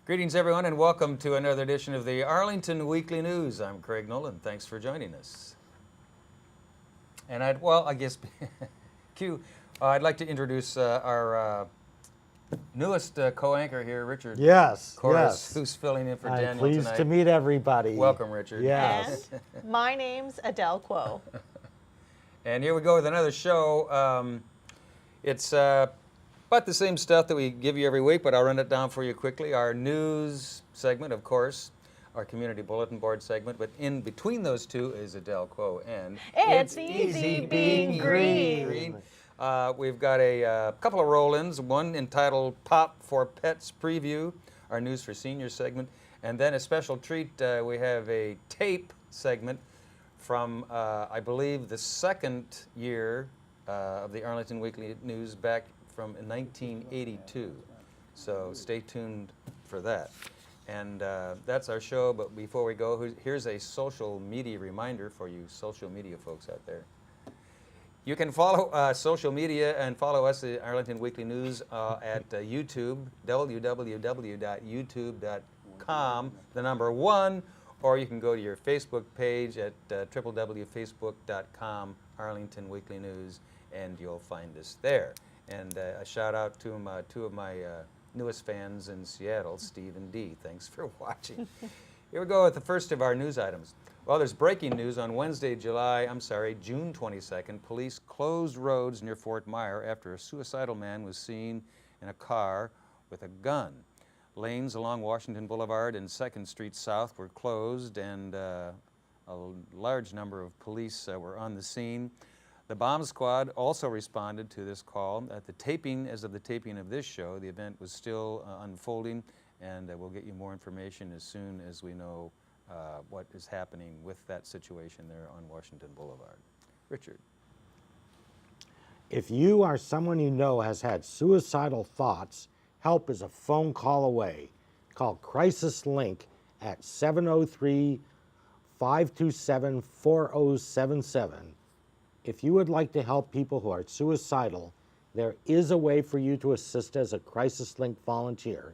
Greetings, everyone, and welcome to another edition of the Arlington Weekly News. I'm Craig Nolan. Thanks for joining us. And I'd like to introduce our newest co-anchor here, Richard Koris, who's filling in for Daniel tonight. I'm pleased to meet everybody. Welcome, Richard. Yes. And my name's Adele Quo. And here we go with another show. It's about the same stuff that we give you every week, but I'll run it down for you quickly. Our news segment, of course, our community bulletin board segment, but in between those two is Adele Quo and It's Easy Being Green. We've got a couple of roll-ins, one entitled Pop for Pets Preview, our News for Seniors segment, and then a special treat, we have a tape segment from, I believe, the second year of the Arlington Weekly News back from 1982. So stay tuned for that. And that's our show, but before we go, here's a social media reminder for you social media folks out there. You can follow social media and follow us at Arlington Weekly News at YouTube, www.youtube.com, the number 1, or you can go to your Facebook page at www.facebook.com, Arlington Weekly News, and you'll find us there. And a shout out to two of my newest fans in Seattle, Steve and Dee. Thanks for watching. Here we go with the first of our news items. Well, there's breaking news on Wednesday, June 22nd. Police closed roads near Fort Myer after a suicidal man was seen in a car with a gun. Lanes along Washington Boulevard and 2nd Street South were closed, and a large number of police were on the scene. The bomb squad also responded to this call. As of the taping of this show, the event was still unfolding, and we'll get you more information as soon as we know what is happening with that situation there on Washington Boulevard. Richard. If you or someone you know has had suicidal thoughts, help is a phone call away. Call Crisis Link at 703-527-4077. If you would like to help people who are suicidal, there is a way for you to assist as a Crisis Link volunteer.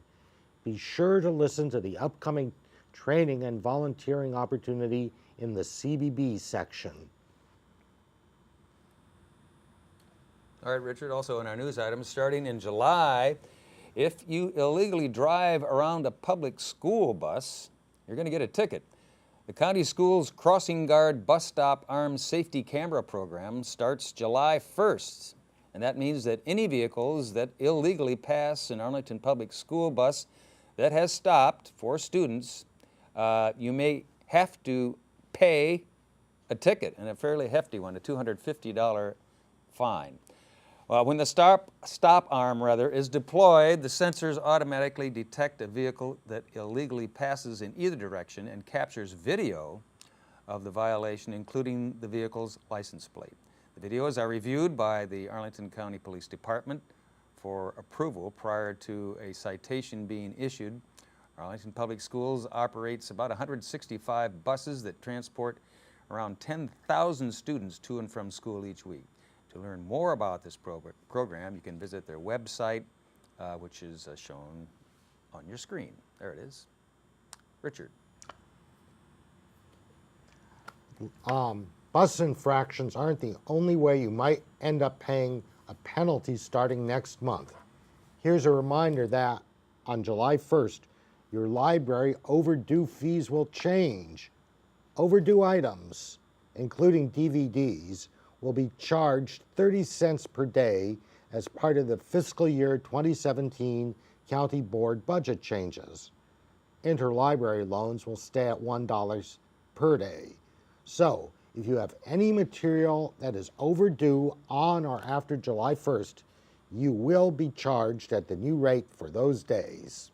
Be sure to listen to the upcoming training and volunteering opportunity in the CBB section. All right, Richard, also in our news items, starting in July, if you illegally drive around a public school bus, you're going to get a ticket. The County Schools Crossing Guard Bus Stop Armed Safety Camera Program starts July 1st, and that means that any vehicles that illegally pass an Arlington Public School bus that has stopped for students, you may have to pay a ticket, and a fairly hefty one, a $250 fine. When the stop arm is deployed, the sensors automatically detect a vehicle that illegally passes in either direction and captures video of the violation, including the vehicle's license plate. The videos are reviewed by the Arlington County Police Department for approval prior to a citation being issued. Arlington Public Schools operates about 165 buses that transport around 10,000 students to and from school each week. To learn more about this program, you can visit their website, which is shown on your screen. There it is. Richard. Bus infractions aren't the only way you might end up paying a penalty starting next month. Here's a reminder that on July 1st, your library overdue fees will change. Overdue items, including DVDs, will be charged 30 cents per day as part of the fiscal year 2017 County Board budget changes. Interlibrary loans will stay at $1 per day. So, if you have any material that is overdue on or after July 1st, you will be charged at the new rate for those days.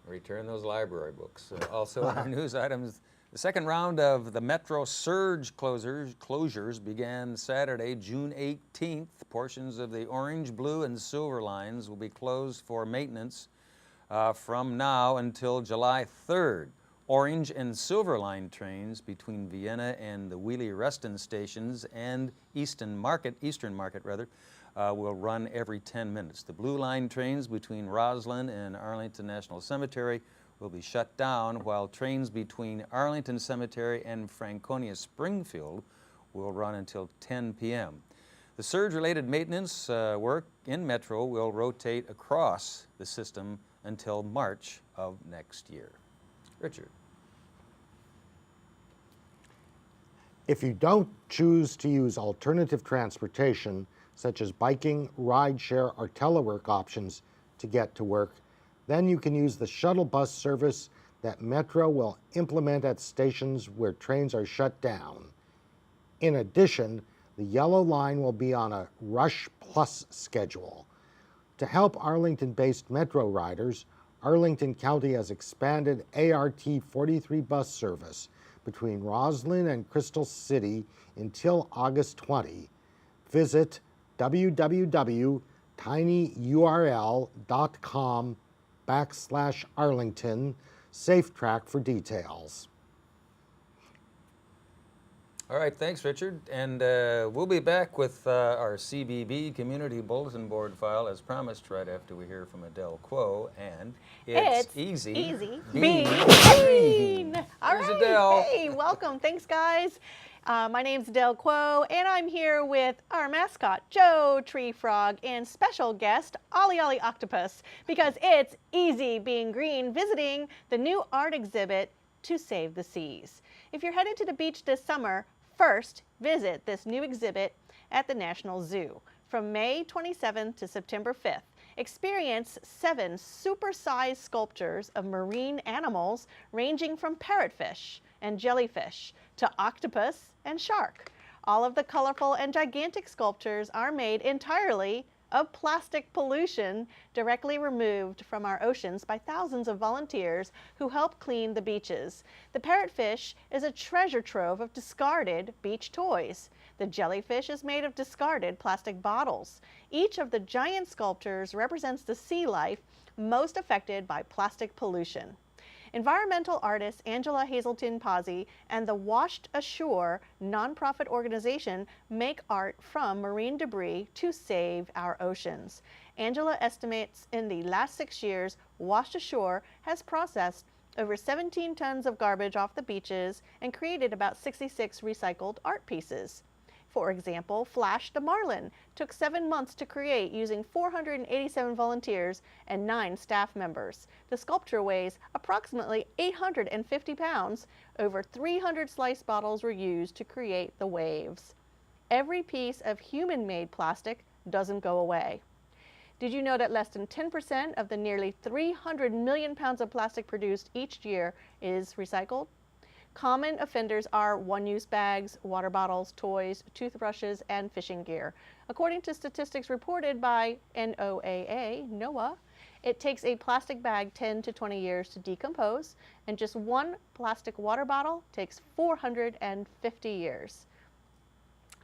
Return those library books. Also in our news items, the second round of the Metro surge closures began Saturday, June 18th. Portions of the orange, blue, and silver lines will be closed for maintenance from now until July 3rd. Orange and Silver Line trains between Vienna and the Wheelie Reston stations and Eastern Market will run every 10 minutes. The Blue Line trains between Rosalind and Arlington National Cemetery will be shut down, while trains between Arlington Cemetery and Franconia Springfield will run until 10 p.m. The surge-related maintenance work in Metro will rotate across the system until March of next year. Richard. If you don't choose to use alternative transportation, such as biking, rideshare, or telework options to get to work, then you can use the shuttle bus service that Metro will implement at stations where trains are shut down. In addition, the Yellow Line will be on a Rush Plus schedule. To help Arlington-based Metro riders, Arlington County has expanded ART 43 bus service between Roslyn and Crystal City until August 20. Visit www.tinyurl.com/Arlington SafeTrack for details. All right, thanks, Richard. And we'll be back with our CBB Community Bulletin Board file as promised right after we hear from Adele Quo. And it's easy. Being green. All Here's right. Adele. Hey, welcome. Thanks, guys. My name's Adele Quo, and I'm here with our mascot, Joe Tree Frog, and special guest, Ollie Ollie Octopus, because it's easy being green, visiting the new art exhibit, To Save the Seas. If you're headed to the beach this summer, first visit this new exhibit at the National Zoo from May 27th to September 5th. Experience 7 super-sized sculptures of marine animals ranging from parrotfish and jellyfish to octopus and shark. All of the colorful and gigantic sculptures are made entirely of plastic pollution directly removed from our oceans by thousands of volunteers who help clean the beaches. The parrotfish is a treasure trove of discarded beach toys. The jellyfish is made of discarded plastic bottles. Each of the giant sculptures represents the sea life most affected by plastic pollution. Environmental artist Angela Hazelton Pazzi and the Washed Ashore nonprofit organization make art from marine debris to save our oceans. Angela estimates in the last 6 years, Washed Ashore has processed over 17 tons of garbage off the beaches and created about 66 recycled art pieces. For example, Flash the Marlin took 7 months to create using 487 volunteers and 9 staff members. The sculpture weighs approximately 850 pounds. Over 300 slice bottles were used to create the waves. Every piece of human-made plastic doesn't go away. Did you know that less than 10% of the nearly 300 million pounds of plastic produced each year is recycled? Common offenders are one-use bags, water bottles, toys, toothbrushes, and fishing gear. According to statistics reported by NOAA, it takes a plastic bag 10 to 20 years to decompose, and just one plastic water bottle takes 450 years.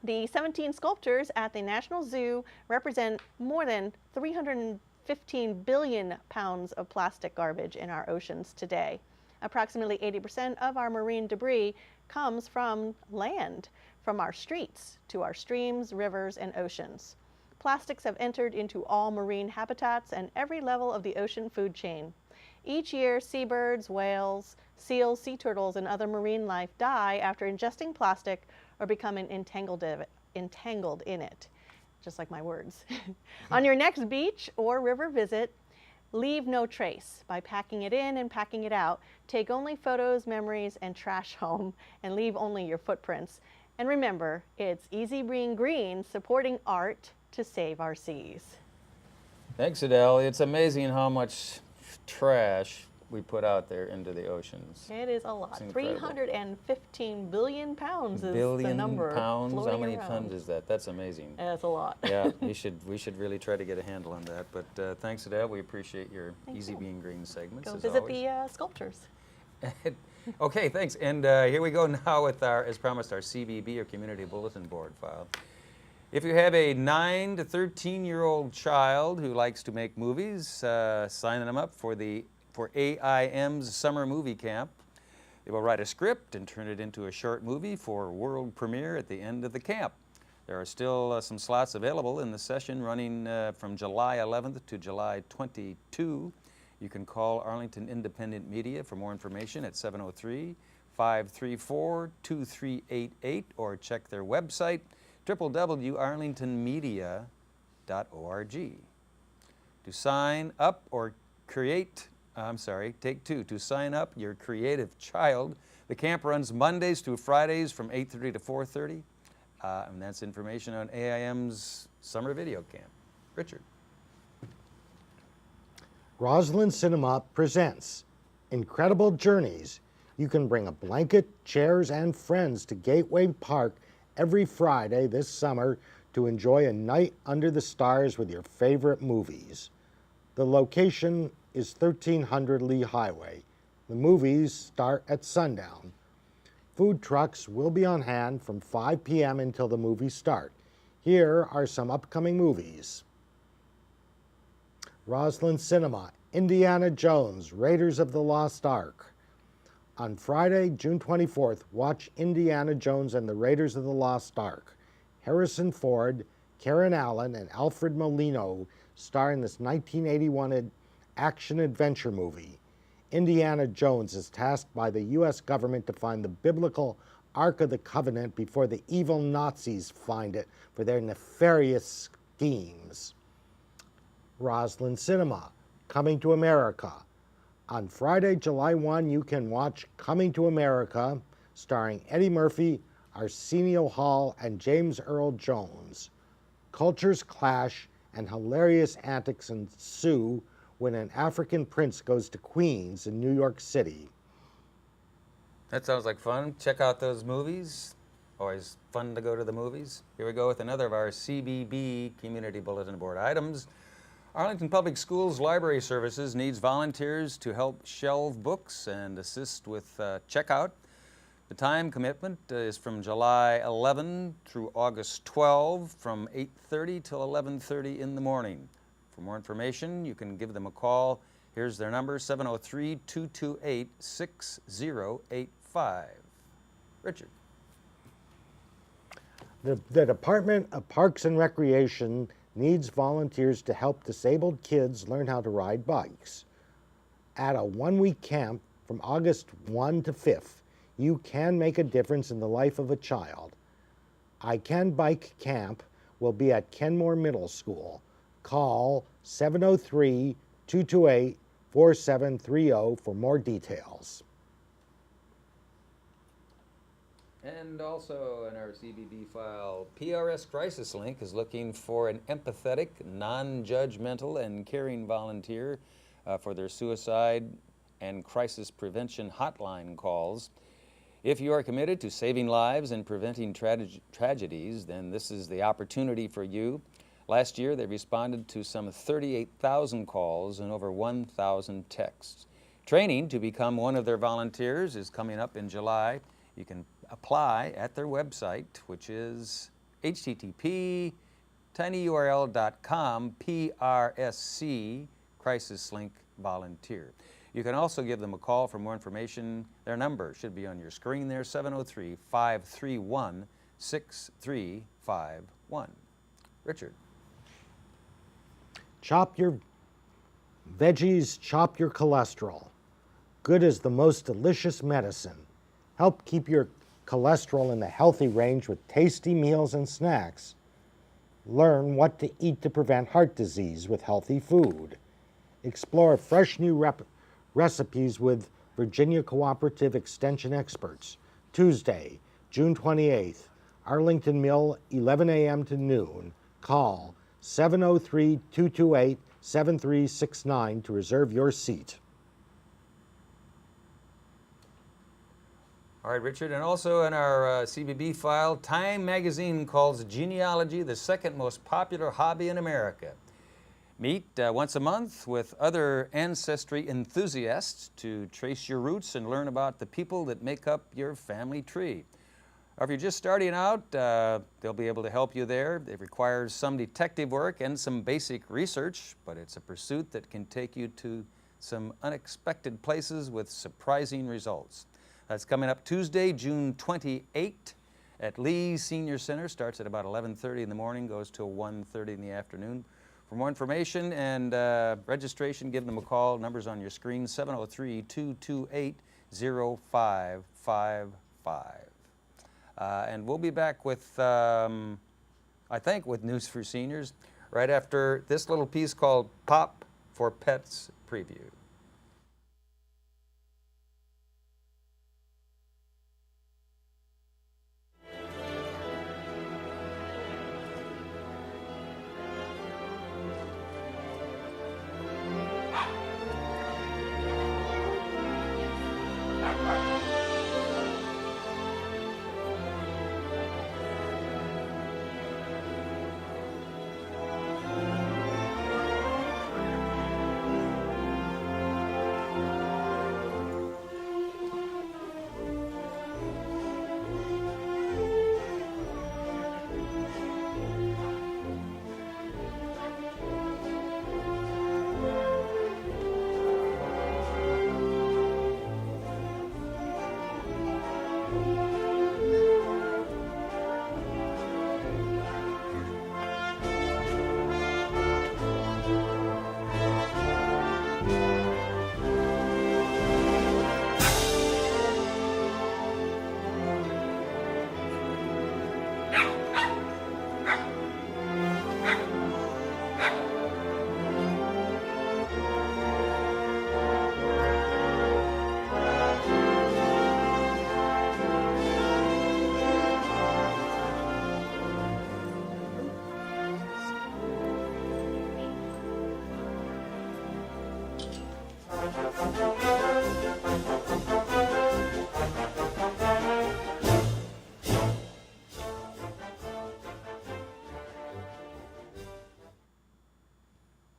The 17 sculptures at the National Zoo represent more than 315 billion pounds of plastic garbage in our oceans today. Approximately 80% of our marine debris comes from land, from our streets to our streams, rivers, and oceans. Plastics have entered into all marine habitats and every level of the ocean food chain. Each year, seabirds, whales, seals, sea turtles, and other marine life die after ingesting plastic or becoming entangled in it, just like my words. On your next beach or river visit, leave no trace by packing it in and packing it out. Take only photos, memories, and trash home, and leave only your footprints. And remember, it's easy being green, supporting art to save our seas. Thanks, Adele. It's amazing how much trash we put out there into the oceans. It is a lot. It's incredible. 315 billion pounds is the Billion number. pounds? How floating many around. tons is that? That's amazing. That's a lot. Yeah, we should really try to get a handle on that. But thanks, Adele. We appreciate your Thank Easy you. Being Green segments. Go as visit always. the sculptures. Okay, thanks. And here we go now with our, as promised, our CBB or Community Bulletin Board file. If you have a 9 to 13-year-old child who likes to make movies, sign them up for AIM's Summer Movie Camp. They will write a script and turn it into a short movie for world premiere at the end of the camp. There are still some slots available in the session running from July 11th to July 22. You can call Arlington Independent Media for more information at 703-534-2388 or check their website, www.arlingtonmedia.org. To sign up or take two. To sign up your creative child, the camp runs Mondays through Fridays from 8:30 to 4:30. And that's information on AIM's summer video camp. Richard. Rosalind Cinema presents Incredible Journeys. You can bring a blanket, chairs, and friends to Gateway Park every Friday this summer to enjoy a night under the stars with your favorite movies. The location is 1300 Lee Highway. The movies start at sundown. Food trucks will be on hand from 5 p.m. until the movies start. Here are some upcoming movies. Rosalind Cinema, Indiana Jones, Raiders of the Lost Ark. On Friday, June 24th, watch Indiana Jones and the Raiders of the Lost Ark. Harrison Ford, Karen Allen, and Alfred Molina star in this 1981 action-adventure movie. Indiana Jones is tasked by the U.S. government to find the biblical Ark of the Covenant before the evil Nazis find it for their nefarious schemes. Rosalind Cinema, Coming to America. On Friday, July 1, you can watch Coming to America, starring Eddie Murphy, Arsenio Hall, and James Earl Jones. Cultures clash and hilarious antics ensue when an African prince goes to Queens in New York City. That sounds like fun. Check out those movies. Always fun to go to the movies. Here we go with another of our CBB Community Bulletin Board items. Arlington Public Schools Library Services needs volunteers to help shelve books and assist with checkout. The time commitment is from July 11 through August 12 from 8:30 till 11:30 in the morning. For more information, you can give them a call. Here's their number, 703-228-6085. Richard. The Department of Parks and Recreation needs volunteers to help disabled kids learn how to ride bikes. At a one-week camp from August 1 to 5th, you can make a difference in the life of a child. I Can Bike Camp will be at Kenmore Middle School. Call 703-228-4730 for more details. And also in our CBB file, PRS Crisis Link is looking for an empathetic, non-judgmental, and caring volunteer for their suicide and crisis prevention hotline calls. If you are committed to saving lives and preventing tragedies, then this is the opportunity for you. Last year, they responded to some 38,000 calls and over 1,000 texts. Training to become one of their volunteers is coming up in July. You can apply at their website, which is http://tinyurl.com PRSC Crisis Link Volunteer. You can also give them a call for more information. Their number should be on your screen there, 703-531-6351. Richard. Chop your veggies, chop your cholesterol. Good as the most delicious medicine. Help keep your cholesterol in the healthy range with tasty meals and snacks. Learn what to eat to prevent heart disease with healthy food. Explore fresh new recipes with Virginia Cooperative Extension experts. Tuesday, June 28th, Arlington Mill, 11 a.m. to noon. Call 703-228-7369 to reserve your seat. All right, Richard, and also in our CBB file, Time magazine calls genealogy the second most popular hobby in America. Meet once a month with other ancestry enthusiasts to trace your roots and learn about the people that make up your family tree. Or if you're just starting out, they'll be able to help you there. It requires some detective work and some basic research, but it's a pursuit that can take you to some unexpected places with surprising results. That's coming up Tuesday, June 28th at Lee Senior Center. Starts at about 11:30 in the morning, goes till 1:30 in the afternoon. For more information and registration, give them a call. Numbers on your screen, 703-228-0555. And we'll be back with, I think, with News for Seniors right after this little piece called Pop for Pets preview.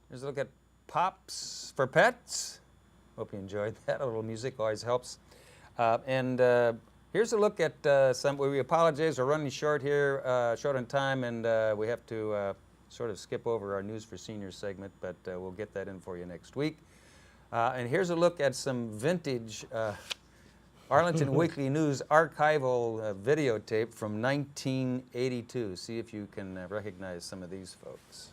Here's a look at Pops for Pets. Hope you enjoyed that. A little music always helps. Here's a look at we apologize, we're running short here, short on time, and we have to sort of skip over our News for Seniors segment, but we'll get that in for you next week. And here's a look at some vintage Arlington Weekly News archival videotape from 1982. See if you can recognize some of these folks.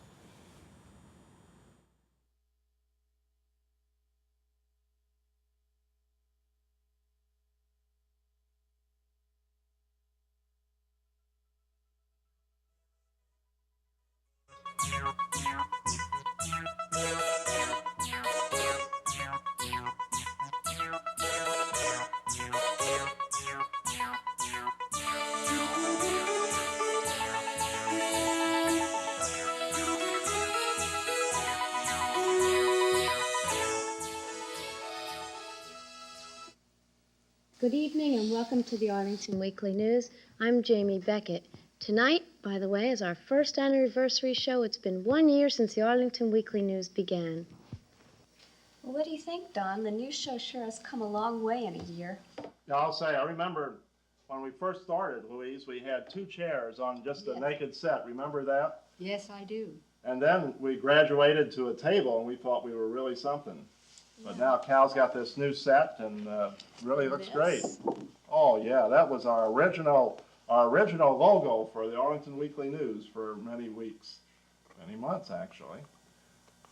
Good evening and welcome to the Arlington Weekly News. I'm Jamie Beckett. Tonight, by the way, is our first anniversary show. It's been 1 year since the Arlington Weekly News began. Well, what do you think, Don? The news show sure has come a long way in a year. Yeah, I'll say, I remember when we first started, Louise, we had 2 chairs on just a naked set. Remember that? Yes, I do. And then we graduated to a table, and we thought we were really something. But now Cal's got this new set, and really looks great. Oh, yeah, that was our original logo for the Arlington Weekly News for many weeks, many months, actually.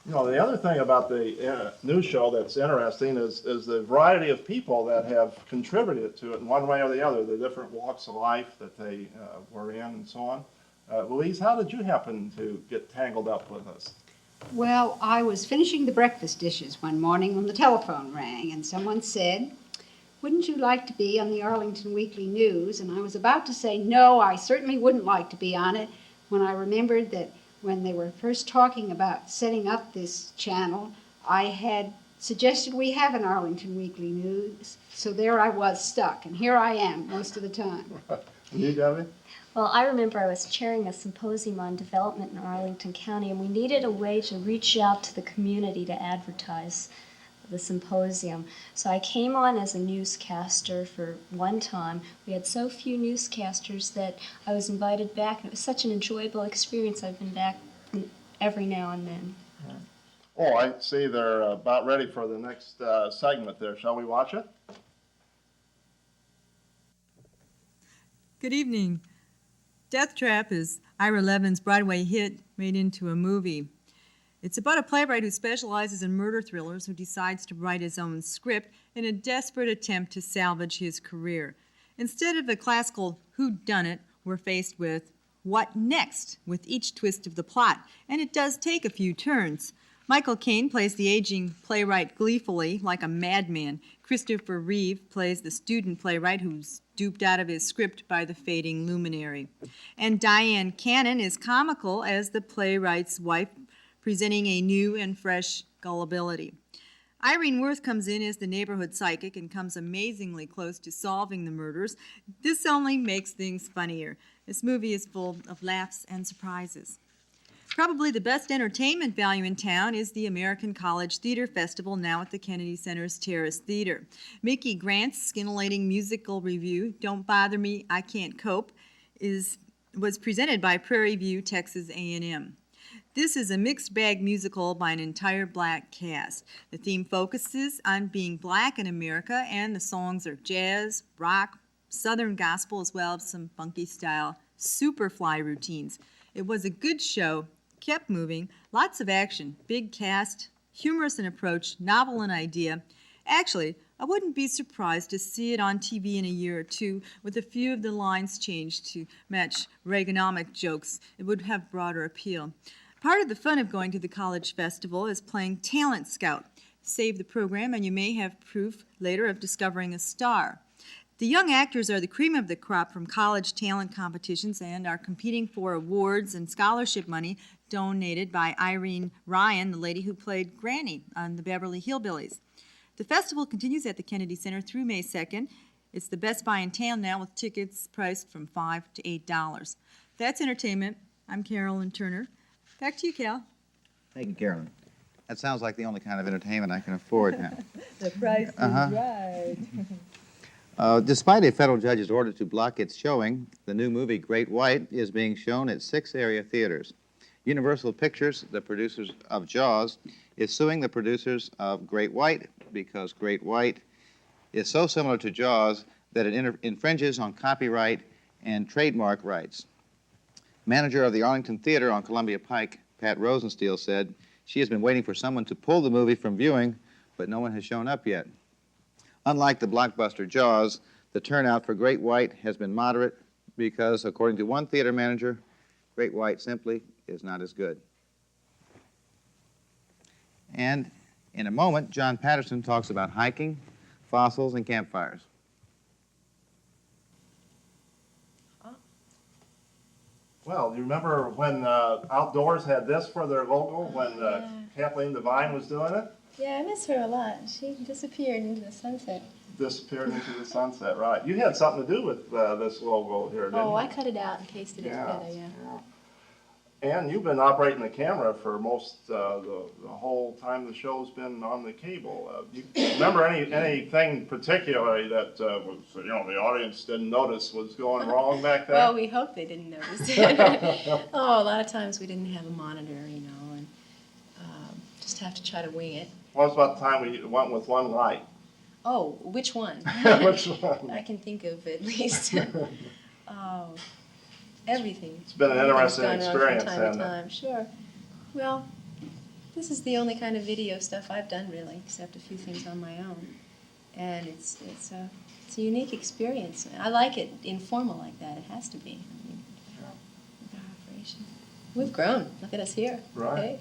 You know, the other thing about the news show that's interesting is the variety of people that have contributed to it in one way or the other, the different walks of life that they were in and so on. Louise, how did you happen to get tangled up with us? Well, I was finishing the breakfast dishes one morning when the telephone rang, and someone said, "Wouldn't you like to be on the Arlington Weekly News?" And I was about to say, no, I certainly wouldn't like to be on it, when I remembered that when they were first talking about setting up this channel, I had suggested we have an Arlington Weekly News. So there I was stuck, and here I am most of the time. You, Debbie? Well, I remember I was chairing a symposium on development in Arlington County, and we needed a way to reach out to the community to advertise the symposium. So I came on as a newscaster for one time. We had so few newscasters that I was invited back, and it was such an enjoyable experience. I've been back every now and then. Oh, I see they're about ready for the next segment there. Shall we watch it? Good evening. Death Trap is Ira Levin's Broadway hit made into a movie. It's about a playwright who specializes in murder thrillers who decides to write his own script in a desperate attempt to salvage his career. Instead of a classical whodunit, we're faced with what next with each twist of the plot, and it does take a few turns. Michael Caine plays the aging playwright gleefully, like a madman. Christopher Reeve plays the student playwright who's duped out of his script by the fading luminary. And Diane Cannon is comical as the playwright's wife, presenting a new and fresh gullibility. Irene Worth comes in as the neighborhood psychic and comes amazingly close to solving the murders. This only makes things funnier. This movie is full of laughs and surprises. Probably the best entertainment value in town is the American College Theater Festival, now at the Kennedy Center's Terrace Theater. Mickey Grant's scintillating musical review, Don't Bother Me, I Can't Cope, was presented by Prairie View, Texas A&M. This is a mixed bag musical by an entire black cast. The theme focuses on being black in America, and the songs are jazz, rock, southern gospel, as well as some funky style Superfly routines. It was a good show, kept moving, lots of action, big cast, humorous in approach, novel in idea. Actually, I wouldn't be surprised to see it on TV in a year or two with a few of the lines changed to match Reaganomic jokes. It would have broader appeal. Part of the fun of going to the college festival is playing Talent Scout. Save the program and you may have proof later of discovering a star. The young actors are the cream of the crop from college talent competitions and are competing for awards and scholarship money donated by Irene Ryan, the lady who played Granny on the Beverly Hillbillies. The festival continues at the Kennedy Center through May 2nd. It's the best buy in town now with tickets priced from $5 to $8. That's entertainment. I'm Carolyn Turner. Back to you, Cal. Thank you, Carolyn. That sounds like the only kind of entertainment I can afford now. The price is right. Despite a federal judge's order to block its showing, the new movie Great White is being shown at 6 area theaters. Universal Pictures, the producers of Jaws, is suing the producers of Great White because Great White is so similar to Jaws that it infringes on copyright and trademark rights. Manager of the Arlington Theater on Columbia Pike, Pat Rosensteel, said she has been waiting for someone to pull the movie from viewing, but no one has shown up yet. Unlike the blockbuster Jaws, the turnout for Great White has been moderate because, according to one theater manager, Great White simply is not as good. And in a moment, John Patterson talks about hiking, fossils, and campfires. Well, you remember when Outdoors had this for their logo when Kathleen Devine was doing it? Yeah, I miss her a lot. She disappeared into the sunset. Disappeared into the sunset, right. You had something to do with this logo here, didn't you? Oh, I cut it out and pasted it together, yeah. And you've been operating the camera for most the whole time the show's been on the cable. You remember anything particularly that was, the audience didn't notice was going wrong back then? Well, we hope they didn't notice it. Oh, a lot of times we didn't have a monitor, and just have to try to wing it. What was about the time we went with one light? Oh, which one? Which one? I can think of at least. Oh, everything. It's been an interesting experience, from time to time. Sure. Well, this is the only kind of video stuff I've done, really, except a few things on my own. And it's a unique experience. I like it informal like that. It has to be. I mean, with our operation. We've grown. Look at us here. Right. Okay.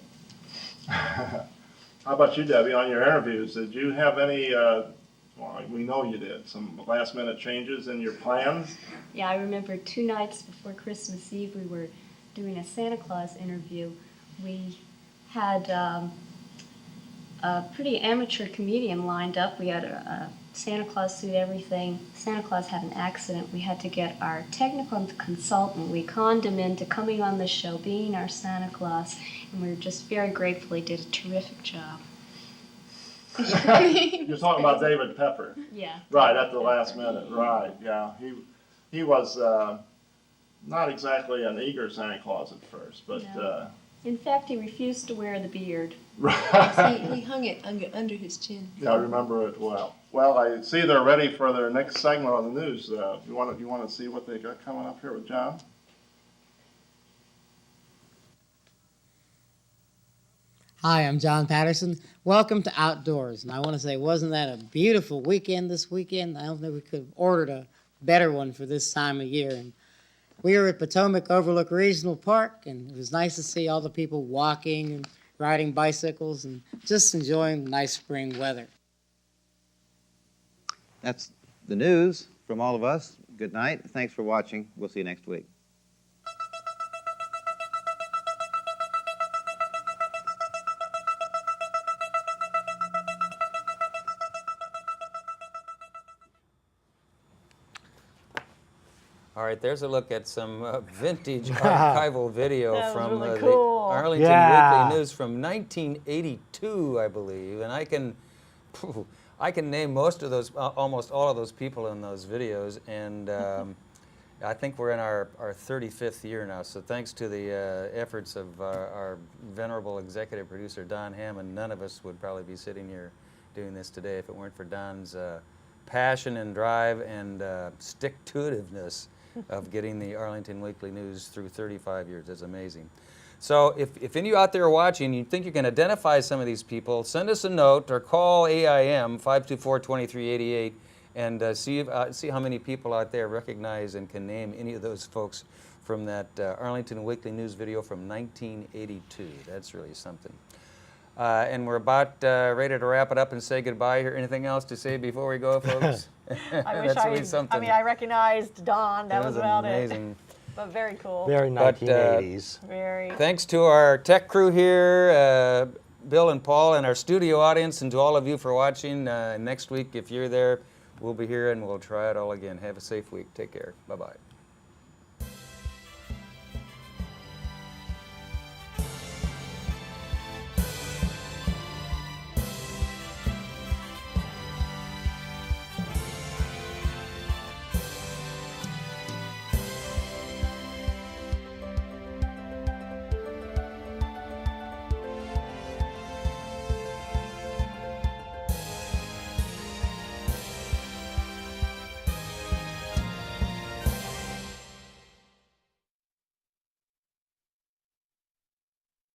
How about you, Debbie, on your interviews? Did you have any, well, we know you did, some last-minute changes in your plans? Yeah, I remember 2 nights before Christmas Eve, we were doing a Santa Claus interview. We had a pretty amateur comedian lined up. We had a Santa Claus suit, everything. Santa Claus had an accident. We had to get our technical consultant. We conned him into coming on the show, being our Santa Claus, and we were just very grateful. He did a terrific job. You're talking about David Pepper. Yeah. Right, at the last minute. Right, yeah. He was not exactly an eager Santa Claus at first, but... No. In fact, he refused to wear the beard. Right. He hung it under his chin. Yeah, I remember it well. Well, I see they're ready for their next segment on the news. You want to see what they got coming up here with John? Hi, I'm John Patterson. Welcome to Outdoors. And I want to say, wasn't that a beautiful weekend this weekend? I don't think we could have ordered a better one for this time of year. And we were at Potomac Overlook Regional Park, and it was nice to see all the people walking and riding bicycles and just enjoying the nice spring weather. That's the news from all of us. Good night. Thanks for watching. We'll see you next week. All right, there's a look at some vintage archival video That was from really the cool. Arlington Yeah. Weekly News from 1982, I believe. And I can name most of those, almost all of those people in those videos. And I think we're in our 35th year now. So thanks to the efforts of our venerable executive producer, Don Hammond, none of us would probably be sitting here doing this today if it weren't for Don's passion and drive and stick-to-itiveness of getting the Arlington Weekly News through 35 years. That's amazing. So if any of you out there watching, you think you can identify some of these people, send us a note or call AIM 524-2388 and see how many people out there recognize and can name any of those folks from that Arlington Weekly News video from 1982. That's really something. And we're about ready to wrap it up and say goodbye here. Anything else to say before we go, folks? I wish I recognized Don. That was about amazing. it. But very cool. Very 1980s. Very. Thanks to our tech crew here, Bill and Paul, and our studio audience, and to all of you for watching. Next week, if you're there, we'll be here and we'll try it all again. Have a safe week. Take care. Bye-bye.